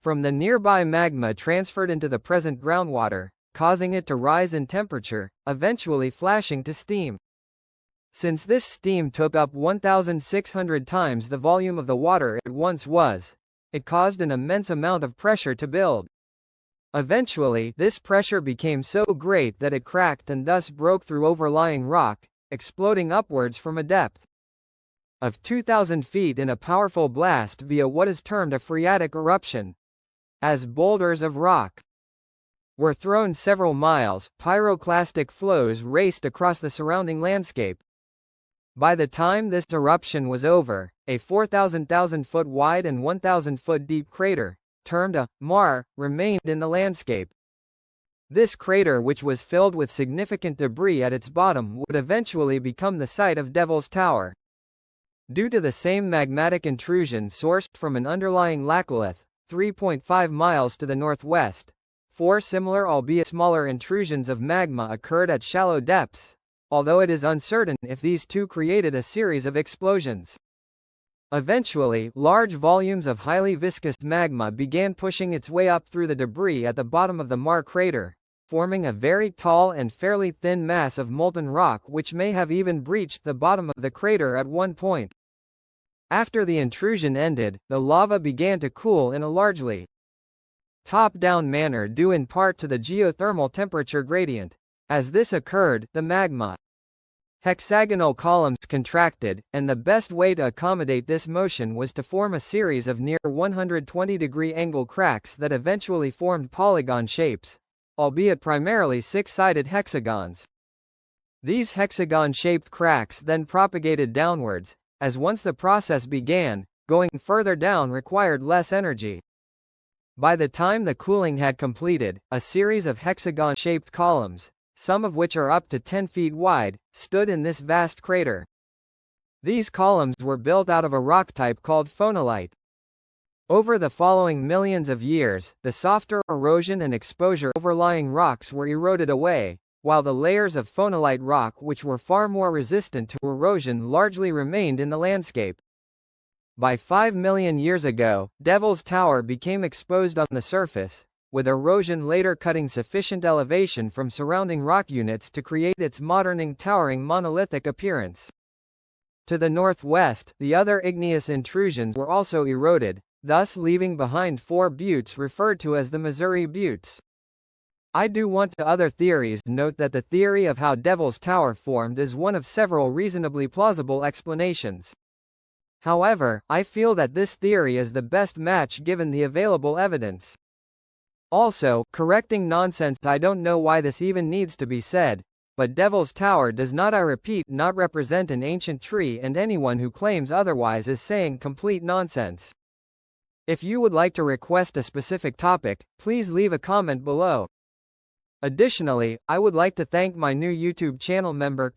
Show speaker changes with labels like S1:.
S1: from the nearby magma transferred into the present groundwater, causing it to rise in temperature, eventually flashing to steam. Since this steam took up 1,600 times the volume of the water it once was, it caused an immense amount of pressure to build. Eventually, this pressure became so great that it cracked and thus broke through overlying rock, exploding upwards from a depth of 2,000 feet in a powerful blast via what is termed a phreatic eruption. As boulders of rock were thrown several miles, pyroclastic flows raced across the surrounding landscape. By the time this eruption was over, a 4,000 foot wide and 1,000 foot deep crater, termed a mare, remained in the landscape. This crater, which was filled with significant debris at its bottom, would eventually become the site of Devil's Tower. Due to the same magmatic intrusion sourced from an underlying laccolith, 3.5 miles to the northwest, 4 similar albeit smaller intrusions of magma occurred at shallow depths, although it is uncertain if these two created a series of explosions. Eventually, large volumes of highly viscous magma began pushing its way up through the debris at the bottom of the Mare crater, forming a very tall and fairly thin mass of molten rock which may have even breached the bottom of the crater at one point. After the intrusion ended, the lava began to cool in a largely top-down manner due in part to the geothermal temperature gradient. As this occurred, the magma hexagonal columns contracted, and the best way to accommodate this motion was to form a series of near 120-degree angle cracks that eventually formed polygon shapes, albeit primarily 6-sided hexagons. These hexagon-shaped cracks then propagated downwards, as once the process began, going further down required less energy. By the time the cooling had completed, a series of hexagon-shaped columns, some of which are up to 10 feet wide, stood in this vast crater. These columns were built out of a rock type called phonolite. Over the following millions of years, the softer erosion and exposure overlying rocks were eroded away, while the layers of phonolite rock which were far more resistant to erosion largely remained in the landscape. By 5 million years ago, Devil's Tower became exposed on the surface, with erosion later cutting sufficient elevation from surrounding rock units to create its modern towering monolithic appearance. To the northwest, the other igneous intrusions were also eroded, thus leaving behind 4 buttes referred to as the Missouri Buttes. I do want to other theories note that the theory of how Devil's Tower formed is one of several reasonably plausible explanations. However, I feel that this theory is the best match given the available evidence. Also, correcting nonsense, I don't know why this even needs to be said, but Devil's Tower does not, I repeat, not represent an ancient tree, and anyone who claims otherwise is saying complete nonsense. If you would like to request a specific topic, please leave a comment below. Additionally, I would like to thank my new YouTube channel member